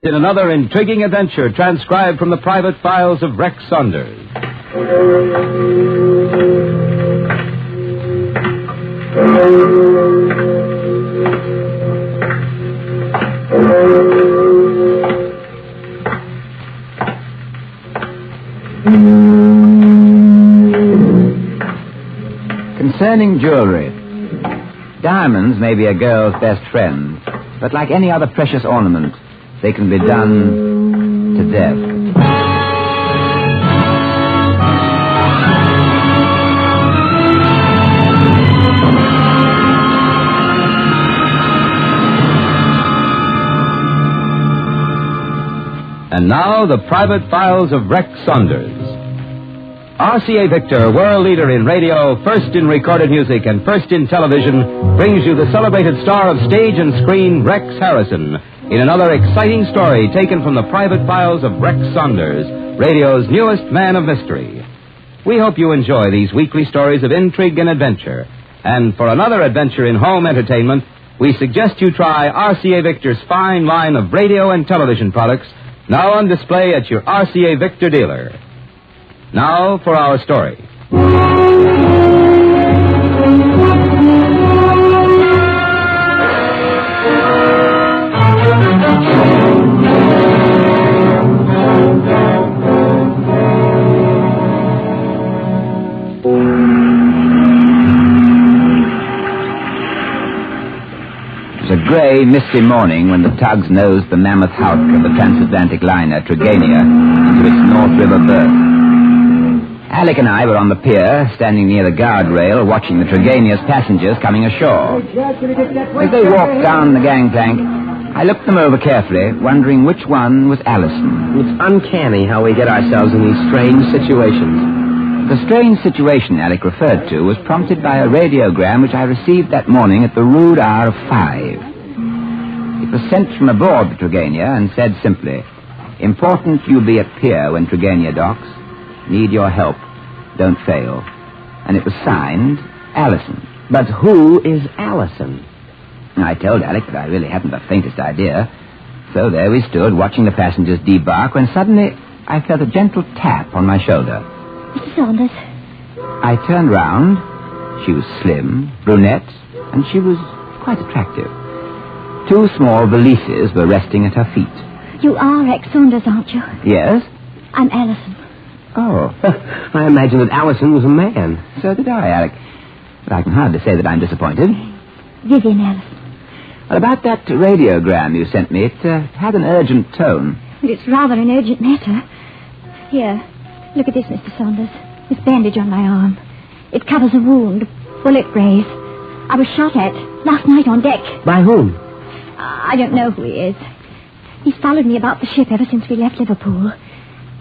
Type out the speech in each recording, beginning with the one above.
In another intriguing adventure transcribed from the private files of Rex Saunders. Concerning jewelry, diamonds may be a girl's best friend, but like any other precious ornament, they can be done to death. And now, the private files of Rex Saunders. RCA Victor, world leader in radio, first in recorded music, and first in television, brings you the celebrated star of stage and screen, Rex Harrison, in another exciting story taken from the private files of Rex Saunders, radio's newest man of mystery. We hope you enjoy these weekly stories of intrigue and adventure. And for another adventure in home entertainment, we suggest you try RCA Victor's fine line of radio and television products, now on display at your RCA Victor dealer. Now for our story. It was a grey, misty morning when the tugs nosed the mammoth hulk of the transatlantic liner Trigania into its North River berth. Alec and I were on the pier, standing near the guardrail, watching the Trigania's passengers coming ashore. As they walked down the gangplank, I looked them over carefully, wondering which one was Allison. It's uncanny how we get ourselves in these strange situations. The strange situation Alec referred to was prompted by a radiogram which I received that morning at the rude hour of 5. It was sent from aboard the Trigania and said simply, "Important you be at pier when Trigania docks. Need your help. Don't fail." And it was signed, Allison. But who is Allison? I told Alec that I really hadn't the faintest idea. So there we stood, watching the passengers debark, when suddenly I felt a gentle tap on my shoulder. Mr. Saunders. I turned round. She was slim, brunette, and she was quite attractive. 2 small valises were resting at her feet. You are Rex Saunders, aren't you? Yes? I'm Allison. Oh. I imagined that Allison was a man. So did I, Alec. But I can hardly say that I'm disappointed. Vivian Allison. Well, about that radiogram you sent me, it had an urgent tone. It's rather an urgent matter. Here, look at this, Mr. Saunders. This bandage on my arm. It covers a wound, bullet graze. I was shot at last night on deck. By whom? I don't know who he is. He's followed me about the ship ever since we left Liverpool.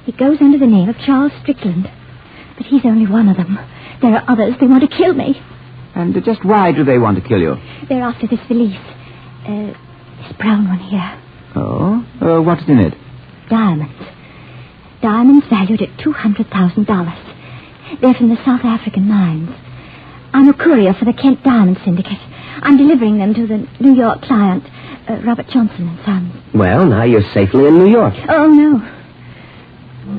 He goes under the name of Charles Strickland. But he's only one of them. There are others. They want to kill me. And just why do they want to kill you? They're after this valise. This brown one here. Oh? What's in it? Diamonds. Diamonds valued at $200,000. They're from the South African mines. I'm a courier for the Kent Diamond Syndicate. I'm delivering them to the New York client, Robert Johnson and Sons. Well, now you're safely in New York. Oh, no.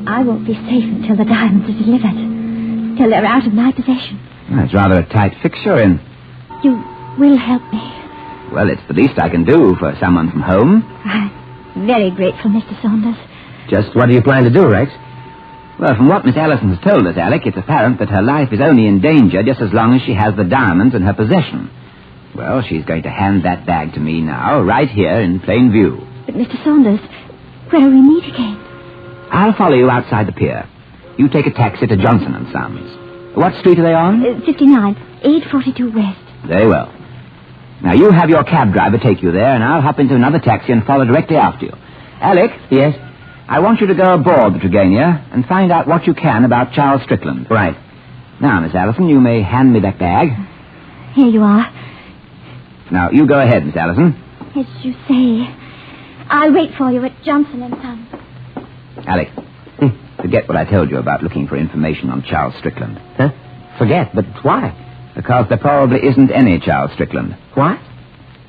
I won't be safe until the diamonds are delivered. Till they're out of my possession. That's rather a tight fix you're in. You will help me. Well, it's the least I can do for someone from home. I'm very grateful, Mr. Saunders. Just what do you plan to do, Rex? Well, from what Miss Allison has told us, Alec, it's apparent that her life is only in danger just as long as she has the diamonds in her possession. Well, she's going to hand that bag to me now, right here in plain view. But, Mr. Saunders, where will we meet again? I'll follow you outside the pier. You take a taxi to Johnson and Sons. What street are they on? 59, 842 West. Very well. Now, you have your cab driver take you there, and I'll hop into another taxi and follow directly after you. Alec? Yes? I want you to go aboard the Trigania and find out what you can about Charles Strickland. Right. Now, Miss Allison, you may hand me that bag. Here you are. Now, you go ahead, Miss Allison. As you say. I'll wait for you at Johnson and Sons. Alec, forget what I told you about looking for information on Charles Strickland. Huh? Forget? But why? Because there probably isn't any Charles Strickland. What?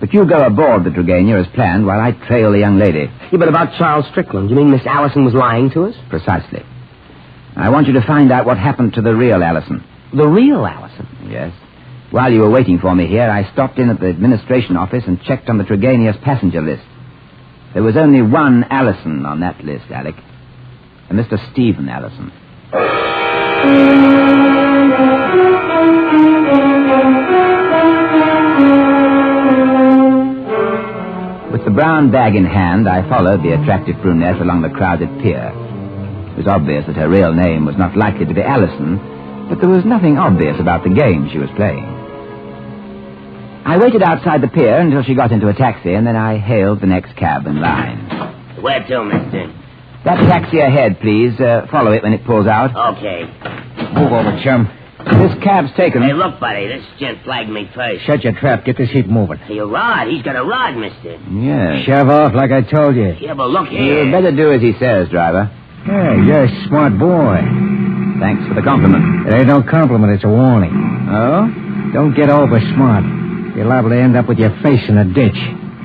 But you go aboard the Dragania as planned while I trail the young lady. Yeah, but about Charles Strickland, you mean Miss Allison was lying to us? Precisely. I want you to find out what happened to the real Allison. The real Allison? Yes. While you were waiting for me here, I stopped in at the administration office and checked on the Dragania's passenger list. There was only one Allison on that list, Alec. A Mr. Stephen Allison. With the brown bag in hand, I followed the attractive brunette along the crowded pier. It was obvious that her real name was not likely to be Allison, but there was nothing obvious about the game she was playing. I waited outside the pier until she got into a taxi, and then I hailed the next cab in line. Where to, mister? That taxi ahead, please. Follow it when it pulls out. Okay. Move over, chum. This cab's taken. Hey, look, buddy, this gent flagged me first. Shut your trap. Get this heap moving. Hey, a rod. He's got a rod, mister. Yeah. Shove off like I told you. Yeah, but look here. You better do as he says, driver. Yeah, you're a smart boy. Thanks for the compliment. It ain't no compliment, it's a warning. Oh? Don't get over smart. You're liable to end up with your face in a ditch.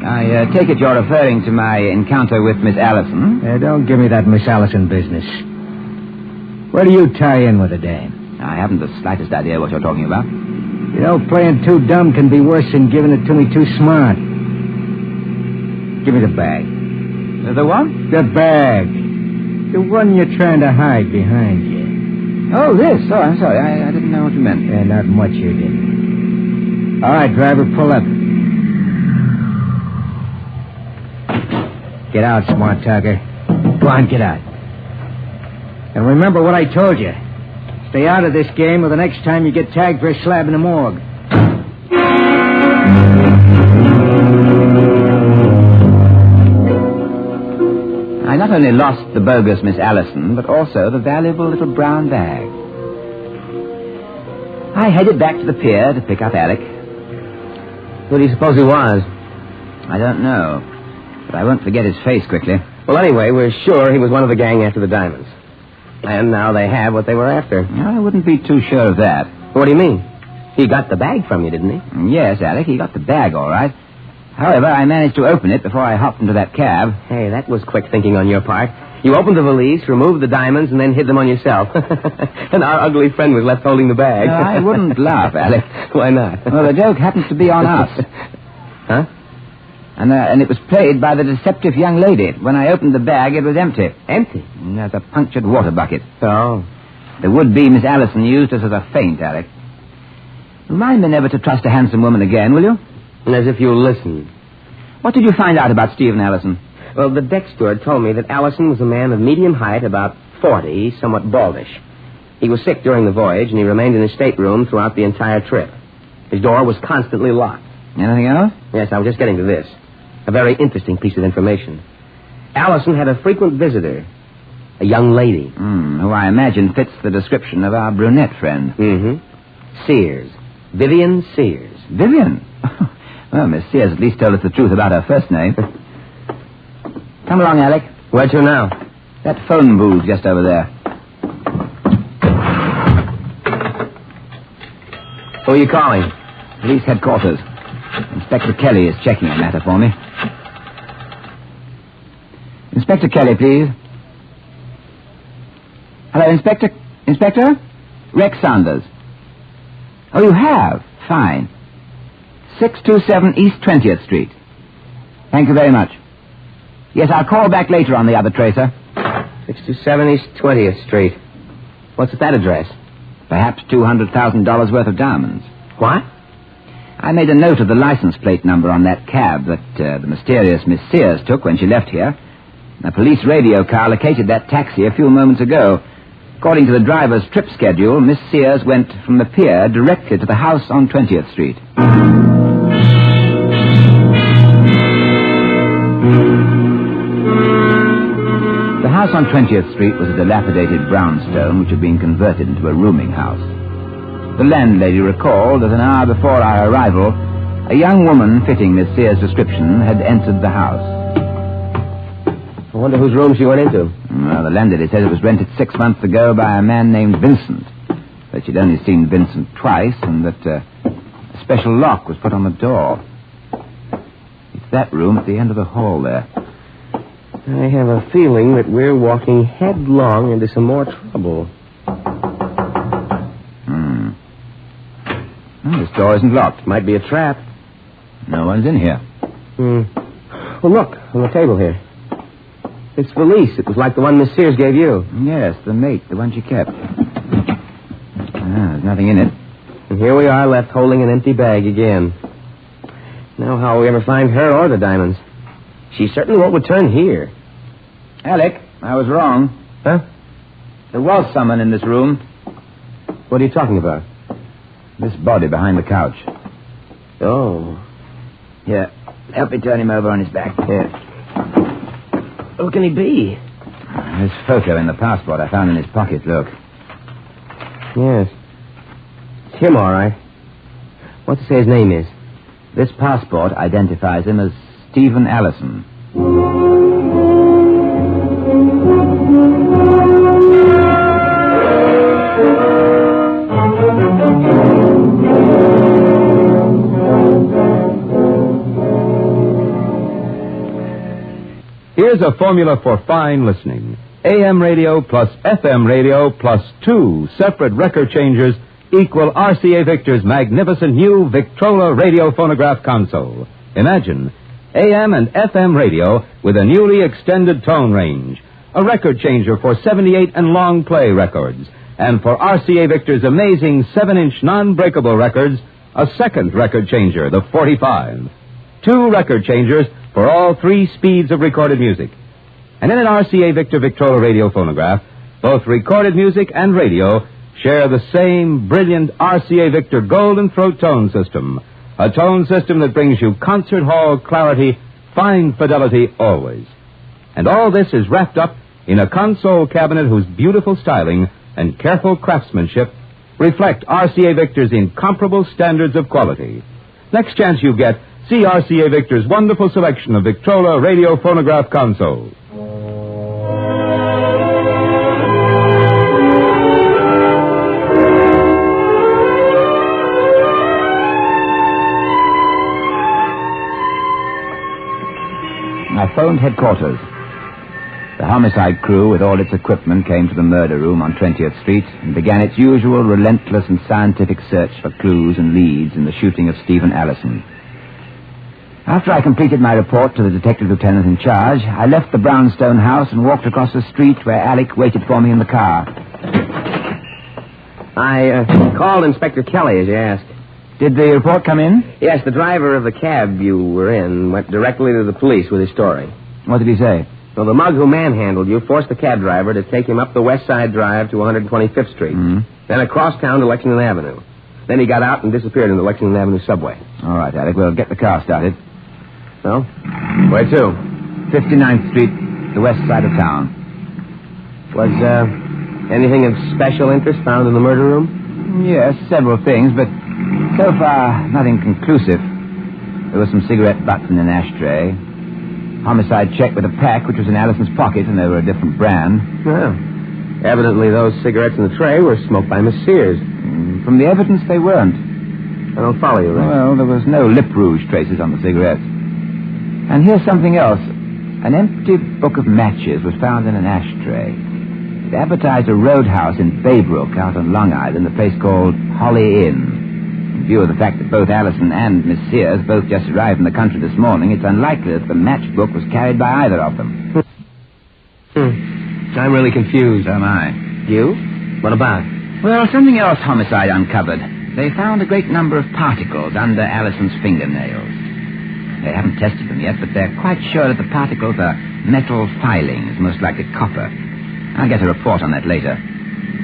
I take it you're referring to my encounter with Miss Allison? Don't give me that Miss Allison business. Where do you tie in with the dame? I haven't the slightest idea what you're talking about. You know, playing too dumb can be worse than giving it to me too smart. Give me the bag. The what? The bag. The one you're trying to hide behind you. Oh, this. Oh, I'm sorry. I didn't know what you meant. Yeah, not much you did. All right, driver, pull up. Get out, smart talker. Go on, get out. And remember what I told you. Stay out of this game or the next time you get tagged for a slab in the morgue. I not only lost the bogus Miss Allison, but also the valuable little brown bag. I headed back to the pier to pick up Alec. Who do you suppose he was? I don't know, but I won't forget his face quickly. Well, anyway, we're sure he was one of the gang after the diamonds. And now they have what they were after. I wouldn't be too sure of that. What do you mean? He got the bag from you, didn't he? Yes, Alec, he got the bag all right. However, I managed to open it before I hopped into that cab. Hey, that was quick thinking on your part. You opened the valise, removed the diamonds, and then hid them on yourself. And our ugly friend was left holding the bag. I wouldn't laugh, Alec. Why not? Well, the joke happens to be on us. Huh? And it was played by the deceptive young lady. When I opened the bag, it was empty. Empty? There's a punctured water bucket. Oh. The would-be Miss Allison used us as a feint, Alec. Remind me never to trust a handsome woman again, will you? And as if you'll listen. What did you find out about Stephen Allison? Well, the deck steward told me that Allison was a man of medium height, about 40, somewhat baldish. He was sick during the voyage, and he remained in his stateroom throughout the entire trip. His door was constantly locked. Anything else? Yes, I was just getting to this. A very interesting piece of information. Allison had a frequent visitor, a young lady. Who I imagine fits the description of our brunette friend. Mm-hmm. Sears. Vivian Sears. Vivian? Well, Miss Sears at least told us the truth about her first name. Come along, Alec. Where to now? That phone booth just over there. Who are you calling? Police headquarters. Inspector Kelly is checking a matter for me. Inspector Kelly, please. Hello, Inspector? Inspector? Rex Saunders. Oh, you have? Fine. 627 East 20th Street. Thank you very much. Yes, I'll call back later on the other tracer. 627 East 20th Street. What's at that address? Perhaps $200,000 worth of diamonds. What? I made a note of the license plate number on that cab that the mysterious Miss Sears took when she left here. A police radio car located that taxi a few moments ago. According to the driver's trip schedule, Miss Sears went from the pier directly to the house on 20th Street. The house on 20th Street was a dilapidated brownstone which had been converted into a rooming house. The landlady recalled that an hour before our arrival, a young woman fitting Miss Sears' description had entered the house. I wonder whose room she went into. Well, the landlady said it was rented 6 months ago by a man named Vincent. That she'd only seen Vincent twice and that a special lock was put on the door. that room at the end of the hall there. I have a feeling that we're walking headlong into some more trouble. Well, this door isn't locked. Might be a trap. No one's in here. Well, look, on the table here. It's valise. It was like the one Miss Sears gave you. Yes, the mate, the one she kept. There's nothing in it. And here we are, left holding an empty bag again. Now how will we ever find her or the diamonds? She certainly won't return here. Alec, I was wrong. Huh? There was someone in this room. What are you talking about? This body behind the couch. Oh. Here, help me turn him over on his back. Yeah. Who can he be? This photo in the passport I found in his pocket, look. Yes. It's him, all right. What's it say his name is? This passport identifies him as Stephen Allison. Here's a formula for fine listening. AM radio plus FM radio plus 2 separate record changers equal RCA Victor's magnificent new Victrola radio phonograph console. Imagine AM and FM radio with a newly extended tone range, a record changer for 78 and long play records, and for RCA Victor's amazing 7-inch non-breakable records, a second record changer, the 45. 2 record changers for all 3 speeds of recorded music. And in an RCA Victor Victrola radio phonograph, both recorded music and radio share the same brilliant RCA Victor Golden Throat tone system, a tone system that brings you concert hall clarity, fine fidelity always. And all this is wrapped up in a console cabinet whose beautiful styling and careful craftsmanship reflect RCA Victor's incomparable standards of quality. Next chance you get, see RCA Victor's wonderful selection of Victrola radio phonograph consoles. I phoned headquarters. The homicide crew, with all its equipment, came to the murder room on 20th Street and began its usual relentless and scientific search for clues and leads in the shooting of Stephen Allison. After I completed my report to the detective lieutenant in charge, I left the brownstone house and walked across the street where Alec waited for me in the car. I called Inspector Kelly, as you asked. Did the report come in? Yes, the driver of the cab you were in went directly to the police with his story. What did he say? Well, the mug who manhandled you forced the cab driver to take him up the West Side Drive to 125th Street, then across town to Lexington Avenue. Then he got out and disappeared in the Lexington Avenue subway. All right, Alec, we'll get the car started. Well, where to? 59th Street, the west side of town. Was anything of special interest found in the murder room? Yes, several things, but so far, nothing conclusive. There were some cigarette butts in an ashtray. Homicide check with a pack, which was in Allison's pocket, and they were a different brand. Well, evidently those cigarettes in the tray were smoked by Miss Sears. From the evidence, they weren't. I don't follow you, Ray. Well, there was no lip rouge traces on the cigarettes. And here's something else. An empty book of matches was found in an ashtray. It advertised a roadhouse in Baybrook out on Long Island, a place called Holly Inn. In view of the fact that both Allison and Miss Sears both just arrived in the country this morning, it's unlikely that the matchbook was carried by either of them. I'm really confused. So am I. You? What about? Well, something else homicide uncovered. They found a great number of particles under Allison's fingernails. They haven't tested them yet, but they're quite sure that the particles are metal filings, most likely copper. I'll get a report on that later.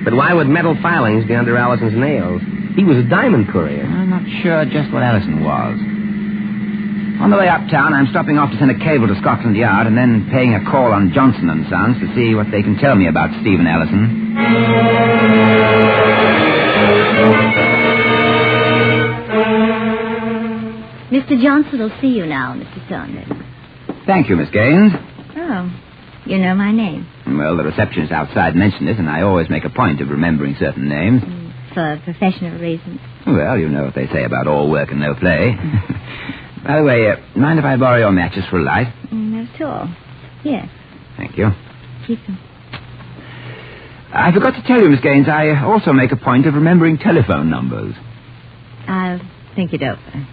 But why would metal filings be under Allison's nails? He was a diamond courier. I'm not sure just what Allison was. On the way uptown, I'm stopping off to send a cable to Scotland Yard and then paying a call on Johnson & Sons to see what they can tell me about Stephen Allison. Mr. Johnson will see you now, Mr. Saunders. Thank you, Miss Gaines. Oh, you know my name. Well, the receptionist outside mentioned it, and I always make a point of remembering certain names. For professional reasons. Well, you know what they say about all work and no play. By the way, mind if I borrow your matches for a light? Not at all. Here, Thank you. keep them. I forgot to tell you, Miss Gaines, I also make a point of remembering telephone numbers. I'll think it over.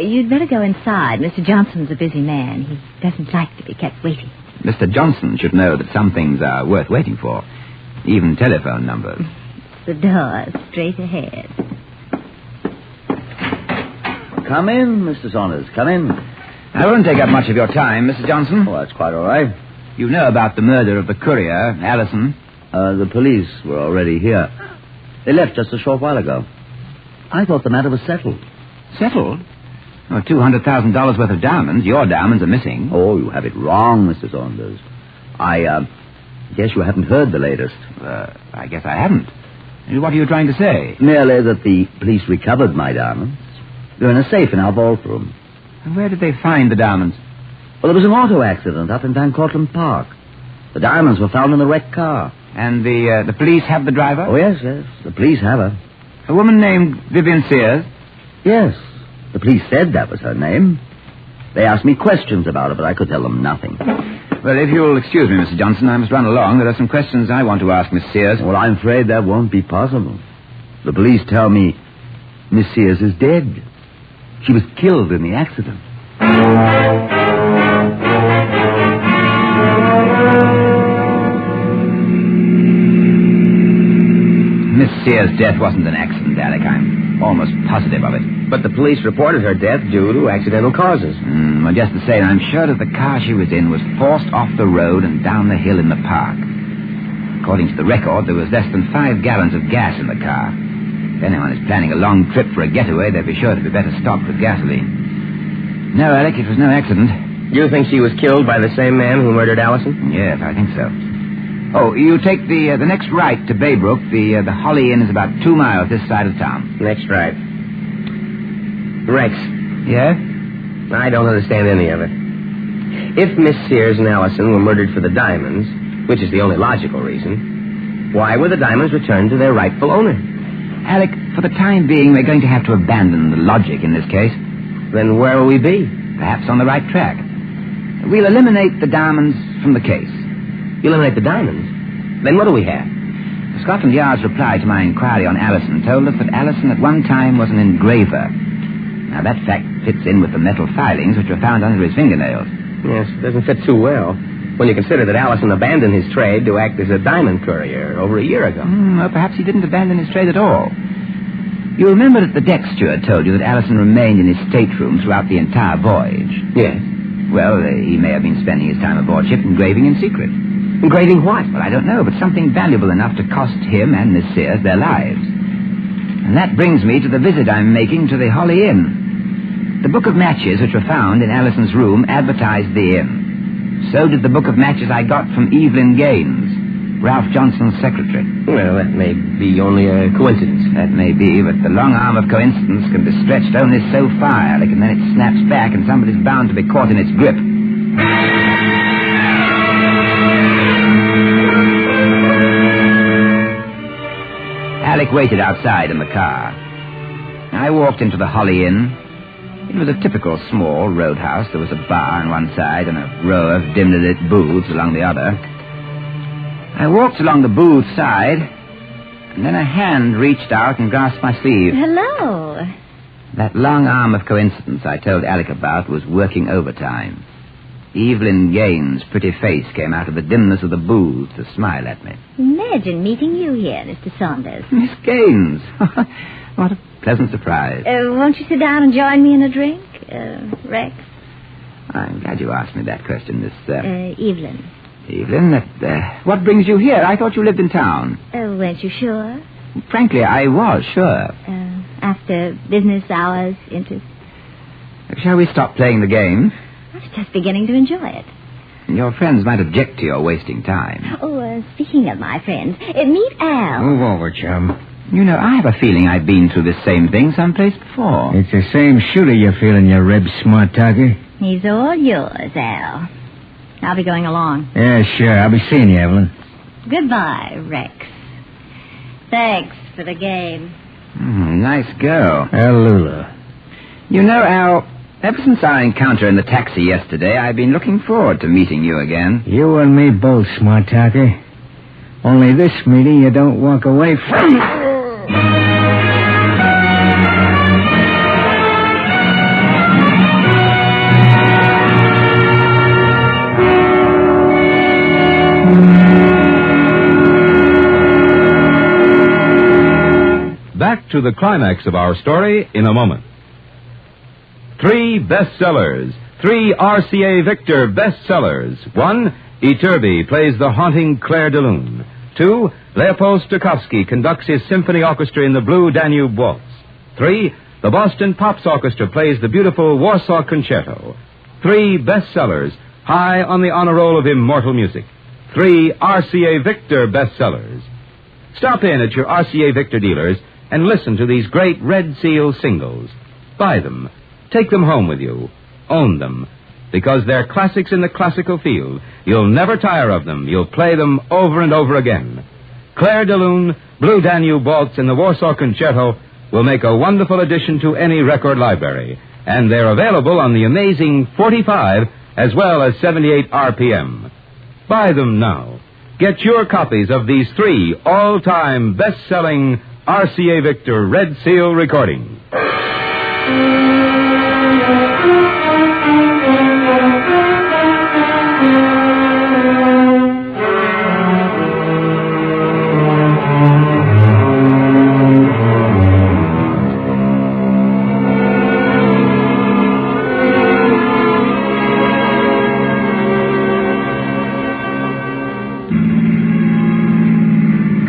You'd better go inside. Mr. Johnson's a busy man. He doesn't like to be kept waiting. Mr. Johnson should know that some things are worth waiting for, even telephone numbers. The door straight ahead. Come in, Mr. Saunders. Come in. I won't take up much of your time, Mr. Johnson. Oh, that's quite all right. You know about the murder of the courier, Allison. The police were already here. They left just a short while ago. I thought the matter was settled. Settled? Oh, $200,000 worth of diamonds. Your diamonds are missing. Oh, you have it wrong, Mr. Saunders. I guess you haven't heard the latest. I guess I haven't. What are you trying to say? Merely that the police recovered my diamonds. They're in a safe in our vault room. Where did they find the diamonds? Well, there was an auto accident up in Van Cortlandt Park. The diamonds were found in the wrecked car. And the police have the driver? Oh, yes. The police have her. A woman named Vivian Sears? Yes. The police said that was her name. They asked me questions about her, but I could tell them nothing. Well, if you'll excuse me, Mr. Johnson, I must run along. There are some questions I want to ask Miss Sears. Well, I'm afraid that won't be possible. The police tell me Miss Sears is dead. She was killed in the accident. Miss Sears' death wasn't an accident, Alec. I'm almost positive of it. But the police reported her death due to accidental causes. Well, just the same, I'm sure that the car she was in was forced off the road and down the hill in the park. According to the record, there was less than 5 gallons of gas in the car. If anyone is planning a long trip for a getaway, they'd be sure to be better stocked with gasoline. No, Alec, it was no accident. You think she was killed by the same man who murdered Allison? Yes, I think so. Oh, you take the next right to Baybrook. The Holly Inn is about 2 miles this side of town. Next right. Rex, Yeah? I don't understand any of it. If Miss Sears and Allison were murdered for the diamonds, which is the only logical reason, why were the diamonds returned to their rightful owner? Alec, for the time being, we're going to have to abandon the logic in this case. Then where will we be? Perhaps on the right track. We'll eliminate the diamonds from the case. You eliminate the diamonds? Then what do we have? Scotland Yard's reply to my inquiry on Allison told us that Allison at one time was an engraver. Now, that fact fits in with the metal filings which were found under his fingernails. Yes, it doesn't fit too well when you consider that Allison abandoned his trade to act as a diamond courier over a year ago. Well, perhaps he didn't abandon his trade at all. You remember that the deck steward told you that Allison remained in his stateroom throughout the entire voyage? Yes. Well, he may have been spending his time aboard ship engraving in secret. Engraving what? Well, I don't know, but something valuable enough to cost him and Miss Sears their lives. And that brings me to the visit I'm making to the Holly Inn. The book of matches which were found in Allison's room advertised the inn. So did the book of matches I got from Evelyn Gaines, Ralph Johnson's secretary. Well, that may be only a coincidence. That may be, but the long arm of coincidence can be stretched only so far, Alec, and then it snaps back and somebody's bound to be caught in its grip. Alec waited outside in the car. I walked into the Holly Inn. It was a typical small roadhouse. There was a bar on one side and a row of dimly lit booths along the other. I walked along the booth side, and then a hand reached out and grasped my sleeve. Hello. That long arm of coincidence I told Alec about was working overtime. Evelyn Gaines' pretty face came out of the dimness of the booth to smile at me. Imagine meeting you here, Mr. Saunders. Miss Gaines! What a pleasant surprise. Won't you sit down and join me in a drink, Rex? I'm glad you asked me that question, Miss... Evelyn. Evelyn, what brings you here? I thought you lived in town. Weren't you sure? Frankly, I was sure. After business hours, interest? Shall we stop playing the game? I was just beginning to enjoy it. Your friends might object to your wasting time. Oh, speaking of my friends, meet Al. Move over, chum. You know, I have a feeling I've been through this same thing someplace before. It's the same shooter you're feeling, you rib smart talker. He's all yours, Al. I'll be going along. Yeah, sure. I'll be seeing you, Evelyn. Goodbye, Rex. Thanks for the game. Nice girl. Lula. You know, Al, Ever since our encounter in the taxi yesterday, I've been looking forward to meeting you again. You and me both, smart talker. Only this meeting you don't walk away from. Back to the climax of our story in a moment. 3 bestsellers. 3 RCA Victor bestsellers. 1, Iturbi plays the haunting Claire de Lune. 2, Leopold Stokowski conducts his symphony orchestra in the Blue Danube Waltz. 3, the Boston Pops Orchestra plays the beautiful Warsaw Concerto. 3 bestsellers, high on the honor roll of immortal music. 3 RCA Victor bestsellers. Stop in at your RCA Victor dealers and listen to these great Red Seal singles. Buy them. Take them home with you. Own them. Because they're classics in the classical field. You'll never tire of them. You'll play them over and over again. Claire de Lune, Blue Danube Waltz, and the Warsaw Concerto will make a wonderful addition to any record library. And they're available on the amazing 45 as well as 78 RPM. Buy them now. Get your copies of these 3 all-time best-selling RCA Victor Red Seal recordings.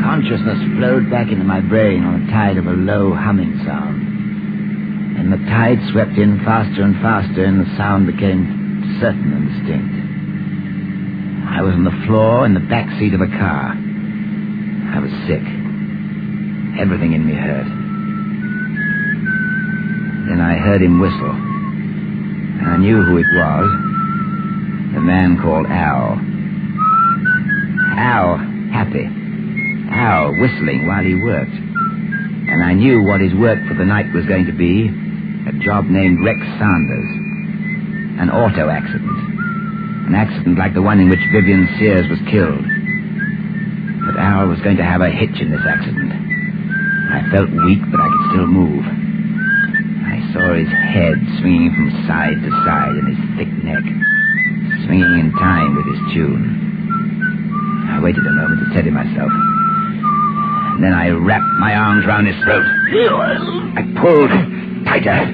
Consciousness flowed back into my brain on a tide of a low humming sound. And the tide swept in faster and faster, and the sound became certain and distinct. I was on the floor in the back seat of a car. I was sick. Everything in me hurt. Then I heard him whistle. And I knew who it was. The man called Al. Al, happy. Al whistling while he worked. And I knew what his work for the night was going to be. A job named Rex Saunders. An auto accident. An accident like the one in which Vivian Sears was killed. But Al was going to have a hitch in this accident. I felt weak, but I could still move. I saw his head swinging from side to side and his thick neck swinging in time with his tune. I waited a moment to steady myself. And then I wrapped my arms round his throat. I pulled tighter.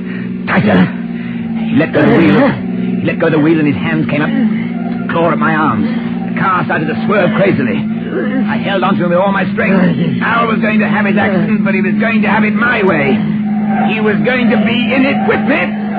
He let go of the wheel and his hands came up to claw at my arms. The car started to swerve crazily. I held onto him with all my strength. Al was going to have his accident, but he was going to have it my way. He was going to be in it with me.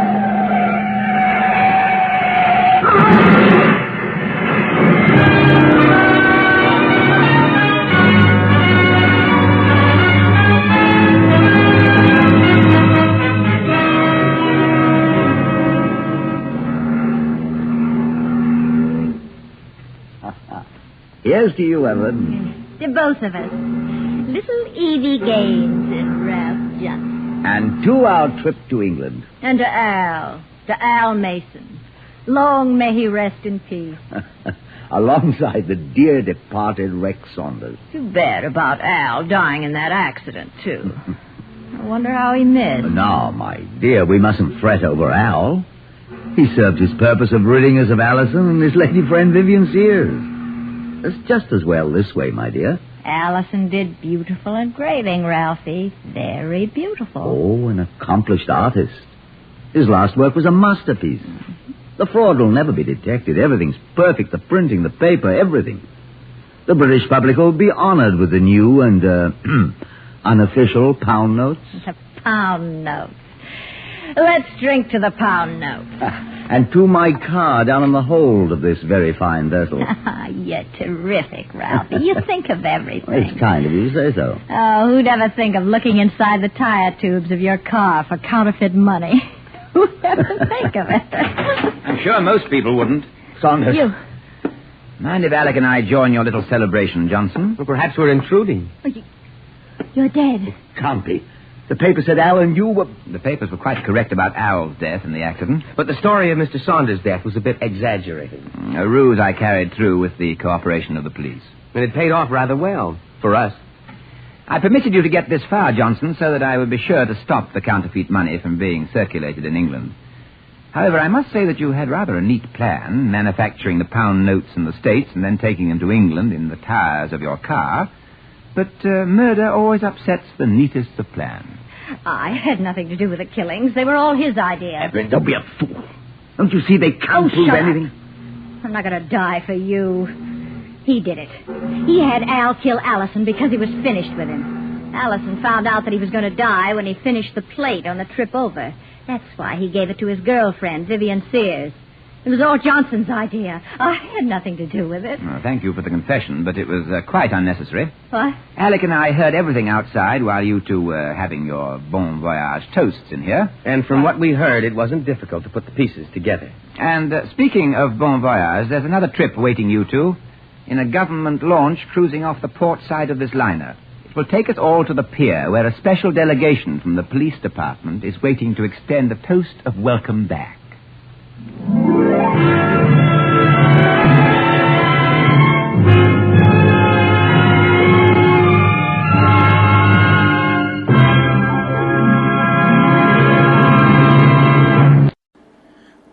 Here's to you, Evelyn. To both of us. Little Evie Gaines and Ralph Johnson. And to our trip to England. And to Al Mason. Long may he rest in peace. Alongside the dear departed Rex Saunders. Too bad about Al dying in that accident, too. I wonder how he missed. Now, my dear, we mustn't fret over Al. He served his purpose of ridding us of Allison and his lady friend Vivian Sears. It's just as well this way, my dear. Allison did beautiful engraving, Ralphie. Very beautiful. Oh, an accomplished artist. His last work was a masterpiece. Mm-hmm. The fraud will never be detected. Everything's perfect. The printing, the paper, everything. The British public will be honored with the new and unofficial pound notes. The pound notes. Let's drink to the pound notes. And to my car down in the hold of this very fine vessel. You're terrific, Ralphie. You think of everything. Well, it's kind of you to say so. Oh, who'd ever think of looking inside the tire tubes of your car for counterfeit money? Who'd ever think of it? I'm sure most people wouldn't. Saunders. You. Mind if Alec and I join your little celebration, Johnson? Well, perhaps we're intruding. Oh, you're dead. Can't be. The paper said Al and you were... The papers were quite correct about Al's death in the accident. But the story of Mr. Saunders' death was a bit exaggerated. A ruse I carried through with the cooperation of the police. And it paid off rather well, for us. I permitted you to get this far, Johnson, so that I would be sure to stop the counterfeit money from being circulated in England. However, I must say that you had rather a neat plan, manufacturing the pound notes in the States and then taking them to England in the tires of your car. But murder always upsets the neatest of plans. I had nothing to do with the killings. They were all his idea. Evelyn, don't be a fool. Don't you see they can't prove shut up. anything? I'm not going to die for you. He did it. He had Al kill Allison because he was finished with him. Allison found out that he was going to die when he finished the plate on the trip over. That's why he gave it to his girlfriend, Vivian Sears. It was all Johnson's idea. I had nothing to do with it. Well, thank you for the confession, but it was quite unnecessary. What? Alec and I heard everything outside while you two were having your bon voyage toasts in here. And from what we heard, it wasn't difficult to put the pieces together. And speaking of bon voyage, there's another trip waiting you two in a government launch cruising off the port side of this liner. It will take us all to the pier where a special delegation from the police department is waiting to extend a toast of welcome back.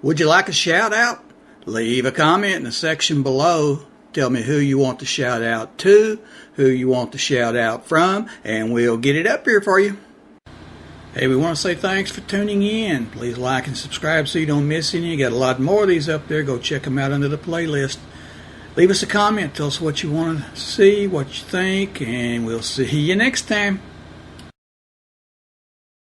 Would you like a shout out? Leave a comment in the section below. Tell me who you want to shout out to, who you want to shout out from, and we'll get it up here for you. Hey, we want to say thanks for tuning in. Please like and subscribe so you don't miss any. You got a lot more of these up there. Go check them out under the playlist. Leave us a comment. Tell us what you want to see, what you think, and we'll see you next time.